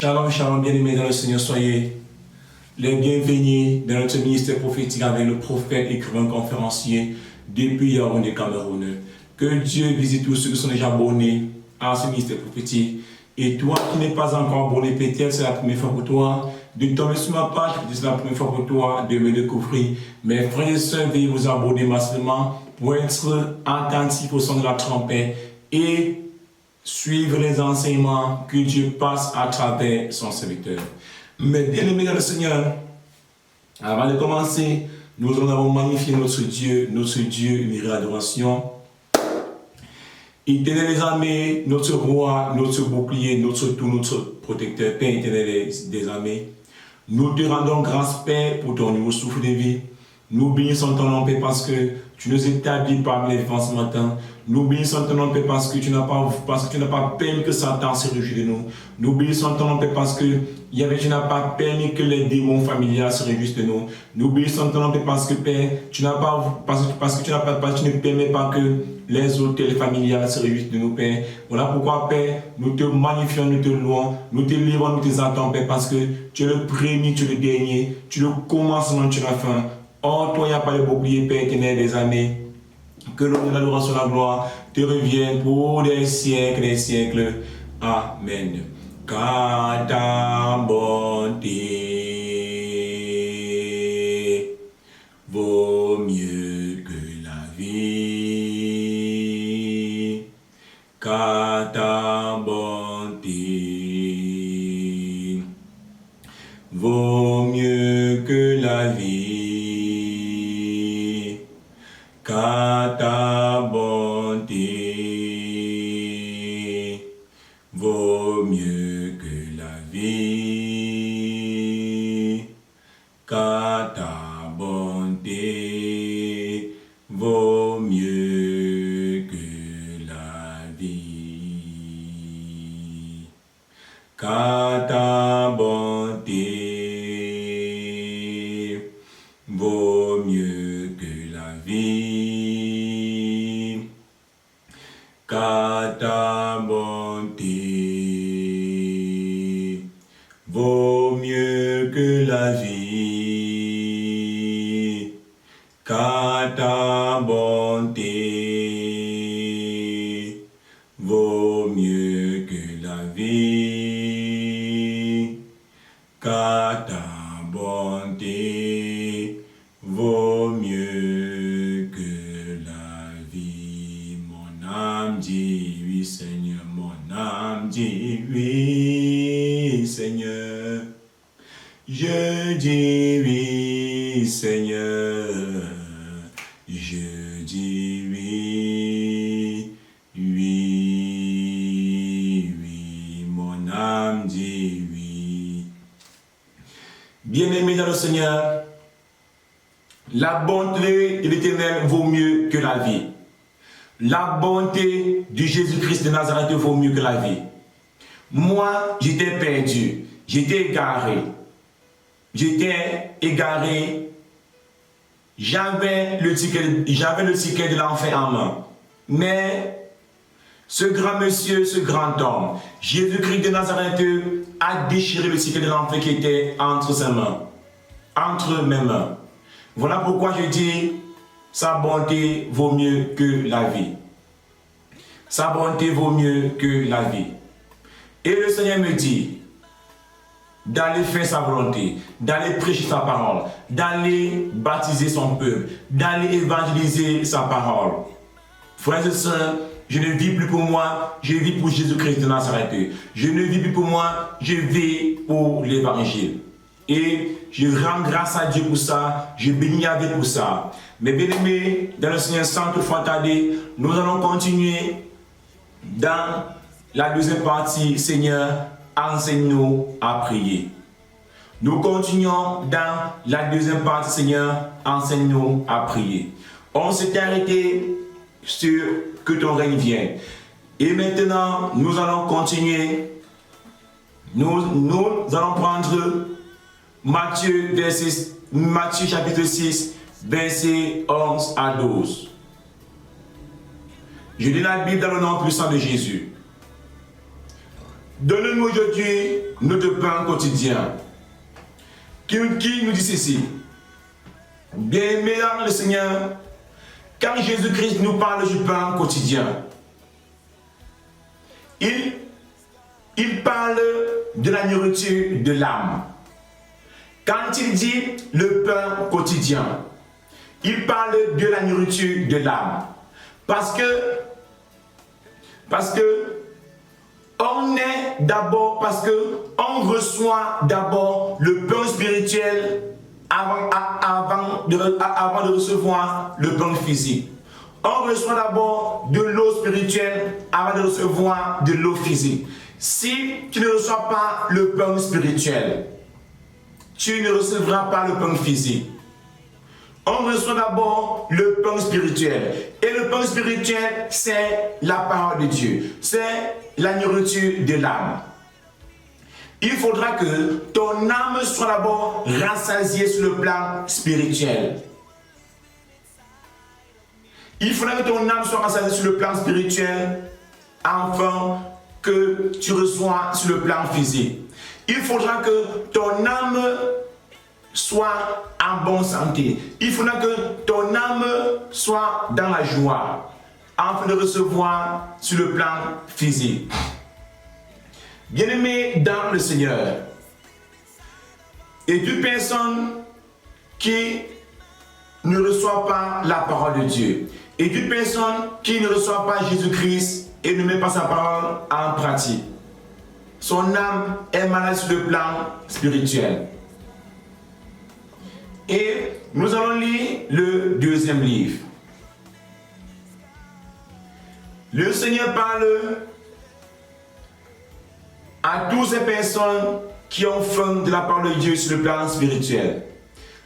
Shalom, shalom, bien-aimés dans le Seigneur, soyez les bienvenus dans notre ministère prophétique avec le prophète, écrivain, conférencier depuis Yaoundé, Cameroun. Que Dieu visite tous ceux qui sont déjà abonnés à ce ministère prophétique. Et toi qui n'es pas encore abonné, peut-être c'est la première fois pour toi de tomber sur ma page, peut-être c'est la première fois pour toi de me découvrir. Mes frères et sœurs, veuillez vous abonner massivement pour être attentifs au son de la trompette et suivre les enseignements que Dieu passe à travers son serviteur. Mais bien aimés dans le Seigneur, avant de commencer, nous en avons magnifié notre Dieu, une adoration. Éternel les armées, notre roi, notre bouclier, notre tout, notre protecteur, Père éternel des armées. Nous te rendons grâce, Père, pour ton nouveau souffle de vie. Nous bénissons ton nom, Père, parce que tu nous établis parmi les vivants ce matin. Nous bénissons ton nom, Père, parce que tu n'as pas permis que Satan se réjouisse de nous. Nous bénissons ton nom, Père, parce que tu n'as pas permis que les démons familiaux se réjouissent de nous. Nous bénissons ton nom, Père, parce que, Père, tu ne permets pas que les hôtels familiales se réjouissent de nous, Père. Voilà pourquoi, Père, nous te magnifions, nous te louons, nous te livrons, nous t'exaltons, Père, parce que tu es le premier, tu es le dernier, tu es le commencement, tu es la fin. En toi, il n'y a pas de bouclier, Père éternel des années. Que l'honneur, l'adoration, la gloire te reviennent pour des siècles et siècles. Amen. Car ta bonté vaut mieux que la vie. Car ta bonté vaut mieux que la vie. Car ta bonté vaut mieux que la vie. Car ta bonté vaut mieux que la vie. Car ta bonté vaut mieux que la vie. Car ta bonté vaut mieux que la vie. Car ta bonté vaut mieux que la vie. Car ta bonté vaut mieux que la vie. Mon âme dit oui, Seigneur, mon âme dit oui, Seigneur. Je dis oui, Seigneur. Je dis oui, oui, oui. Mon âme dit oui. Bien-aimé dans le Seigneur, la bonté de l'Éternel vaut mieux que la vie. La bonté de Jésus-Christ de Nazareth vaut mieux que la vie. Moi, j'étais perdu, j'étais égaré. J'avais le ticket de l'enfer en main. Mais ce grand monsieur, ce grand homme, Jésus-Christ de Nazareth a déchiré le ticket de l'enfer qui était entre ses mains, entre mes mains. Voilà pourquoi je dis, sa bonté vaut mieux que la vie. Sa bonté vaut mieux que la vie. Et le Seigneur me dit d'aller faire sa volonté, d'aller prêcher sa parole, d'aller baptiser son peuple, d'aller évangéliser sa parole. Frères et sœurs, je ne vis plus pour moi, je vis pour Jésus-Christ de Nazareth. Je ne vis plus pour moi, je vis pour l'évangile. Et je rends grâce à Dieu pour ça, je bénis avec pour ça. Mais bien aimés, dans le Seigneur sans toutefois tarder, nous allons continuer dans la deuxième partie. Seigneur, enseigne-nous à prier. Nous continuons dans la deuxième partie. Seigneur, enseigne-nous à prier. On s'est arrêté sur que ton règne vienne. Et maintenant, nous allons continuer. Nous allons prendre Matthieu chapitre 6, versets 11 à 12. Je lis la Bible dans le nom puissant de Jésus. donne-nous aujourd'hui notre pain quotidien. Qui nous dit ceci? Bien-aimé dans le Seigneur, quand Jésus-Christ nous parle du pain quotidien, il parle de la nourriture de l'âme. Quand il dit le pain quotidien, il parle de la nourriture de l'âme. Parce que on reçoit d'abord le pain spirituel avant de recevoir le pain physique. On reçoit d'abord de l'eau spirituelle avant de recevoir de l'eau physique. Si tu ne reçois pas le pain spirituel, tu ne recevras pas le pain physique. On reçoit d'abord le pain spirituel. Et le pain spirituel, c'est la parole de Dieu. C'est la nourriture de l'âme. Il faudra que ton âme soit d'abord rassasiée sur le plan spirituel. Il faudra que ton âme soit rassasiée sur le plan spirituel afin que tu reçois sur le plan physique. Il faudra que ton âme soit en bonne santé. Il faudra que ton âme soit dans la joie afin de recevoir sur le plan physique. Bien-aimé dans le Seigneur, et toute personne qui ne reçoit pas la parole de Dieu, et toute personne qui ne reçoit pas Jésus-Christ et ne met pas sa parole en pratique, son âme est malade sur le plan spirituel. Et nous allons lire le deuxième livre. Le Seigneur parle à toutes ces personnes qui ont faim de la parole de Dieu sur le plan spirituel.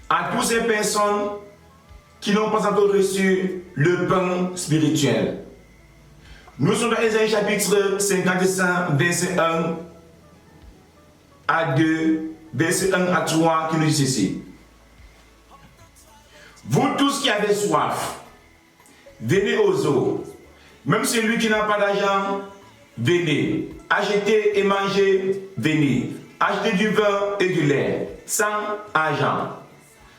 À toutes ces personnes qui n'ont pas encore reçu le pain spirituel. Nous sommes dans Ésaïe chapitre 55, verset 1 à 2, verset 1 à 3, qui nous dit ceci. Vous tous qui avez soif, venez aux eaux. Même celui qui n'a pas d'argent, venez. Achetez et mangez, venez. Achetez du vin et du lait, sans argent,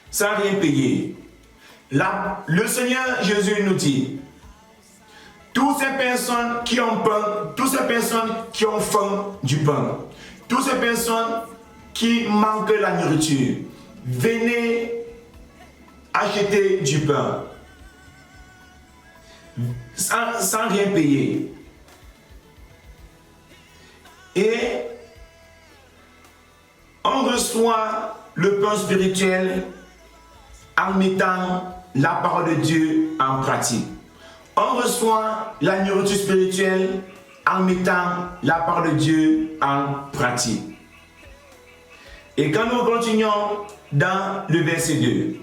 sans rien payer. Là, le Seigneur Jésus nous dit, toutes ces personnes qui ont pain, toutes ces personnes qui ont faim du pain, toutes ces personnes qui manquent la nourriture, venez acheter du pain sans rien payer. Et on reçoit le pain spirituel en mettant la parole de Dieu en pratique. On reçoit la nourriture spirituelle en mettant la parole de Dieu en pratique. Et quand nous continuons dans le verset 2,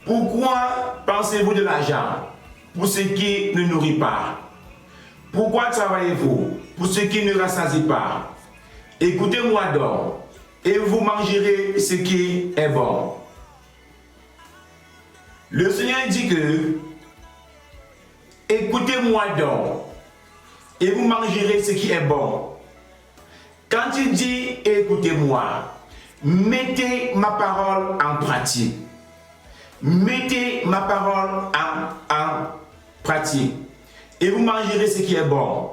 pourquoi pensez-vous de l'argent pour ce qui ne nourrit pas? Pourquoi travaillez-vous pour ce qui ne rassasie pas? Écoutez-moi donc, et vous mangerez ce qui est bon. Le Seigneur dit que écoutez-moi donc, et vous mangerez ce qui est bon. Quand il dit écoutez-moi, mettez ma parole en pratique. Mettez ma parole en pratique. Et vous mangerez ce qui est bon.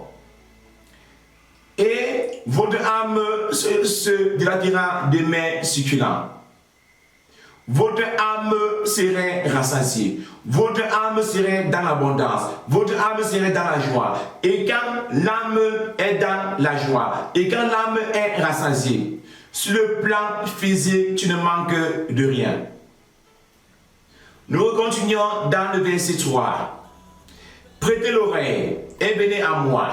Et votre âme se dilatera de mets succulents. Votre âme serait rassasiée. Votre âme serait dans l'abondance. Votre âme serait dans la joie. Et quand l'âme est dans la joie, et quand l'âme est rassasiée, sur le plan physique, tu ne manques de rien. Nous continuons dans le verset 3. Prêtez l'oreille et venez à moi.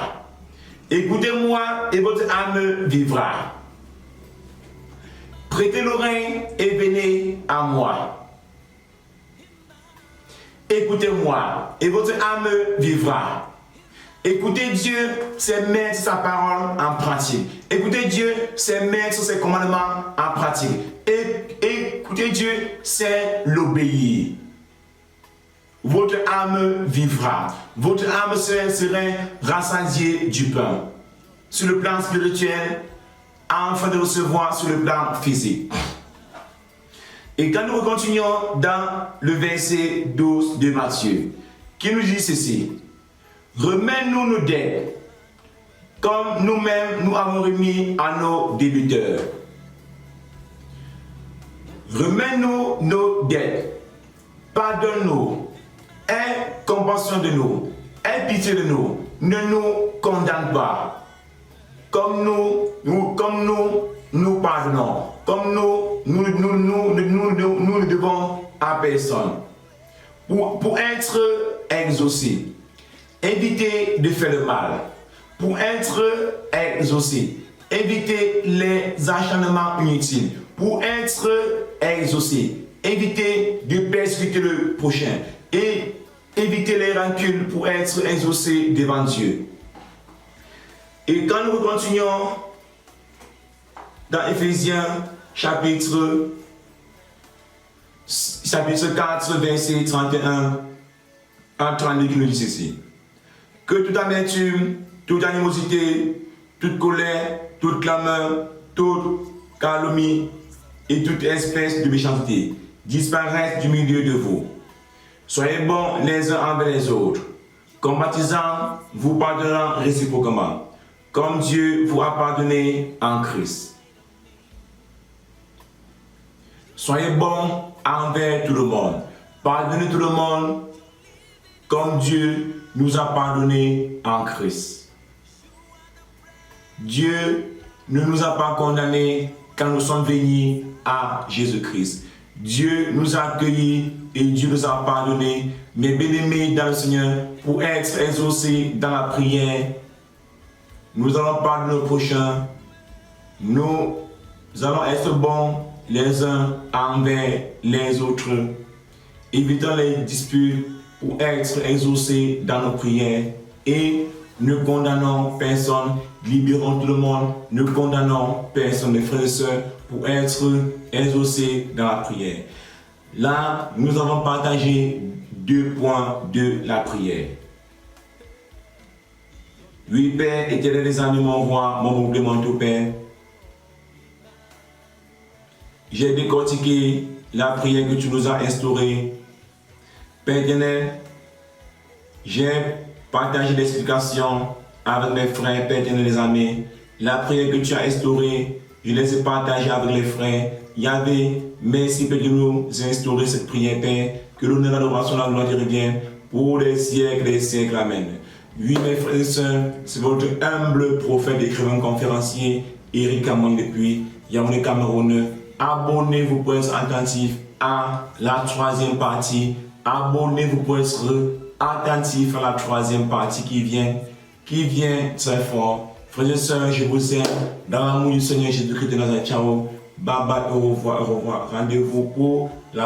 Écoutez-moi et votre âme vivra. Prêtez l'oreille et venez à moi. Écoutez-moi et votre âme vivra. Écoutez Dieu, c'est mettre sa parole en pratique. Écoutez Dieu, c'est mettre ses commandements en pratique. Écoutez Dieu, c'est l'obéir. Votre âme vivra. Votre âme serait rassasiée du pain. sur le plan spirituel afin de recevoir sur le plan physique. Et quand nous continuons dans le verset 12 de Matthieu, qui nous dit ceci: remets-nous nos dettes, comme nous-mêmes nous avons remis à nos débiteurs. Remets-nous nos dettes, pardonne-nous, aie compassion de nous, aie pitié de nous, ne nous condamne pas, comme nous pardonnons, comme nous ne devons à personne. Pour être exaucé, évitez de faire le mal. Pour être exaucé, évitez les acharnements inutiles. Pour être exaucé, évitez de persécuter le prochain et évitez les rancunes pour être exaucé devant Dieu. Et quand nous continuons dans Éphésiens chapitre 4, verset 31 à 32, qui nous dit ceci: que toute amertume, toute animosité, toute colère, toute clameur, toute calomnie et toute espèce de méchanceté disparaissent du milieu de vous. Soyez bons les uns envers les autres, compatissants, vous pardonnant réciproquement, comme Dieu vous a pardonné en Christ. Soyez bons envers tout le monde. Pardonnez tout le monde comme Dieu nous a pardonné en Christ. Dieu ne nous a pas condamnés quand nous sommes venus à Jésus-Christ. Dieu nous a accueillis et Dieu nous a pardonnés. Mais bien-aimés dans le Seigneur, pour être exaucés dans la prière, nous allons pardonner nos prochains. Nous allons être bons les uns envers les autres, évitant les disputes pour être exaucés dans nos prières, et ne condamnons personne, libérons tout le monde, ne condamnons personne, mes frères et sœurs, pour être exaucés dans la prière. Là, nous avons partagé 2 points de la prière. Oui, Père, éternel des amis, mon roi, mon oncle, mon tout Père. J'ai décortiqué la prière que tu nous as instaurée. Père éternel, j'ai partagé l'explication avec mes frères, Père éternel des amis. La prière que tu as instaurée, je les ai partagées avec les frères. Yahvé, merci Père de nous instaurer cette prière, Père. Que l'honneur, l'adoration, la gloire te revienne pour les siècles et les siècles. Amen. Oui, mes frères et sœurs, c'est votre humble prophète, écrivain, conférencier, Éric Amon depuis Yaoundé, Cameroun. Abonnez-vous pour être attentif à la 3e partie. Abonnez-vous pour être attentif à la 3e partie qui vient très fort. Frères et sœurs, je vous aime. Dans l'amour du Seigneur Jésus-Christ de Nazareth. Ciao. Bye bye, au revoir, au revoir. Rendez-vous pour la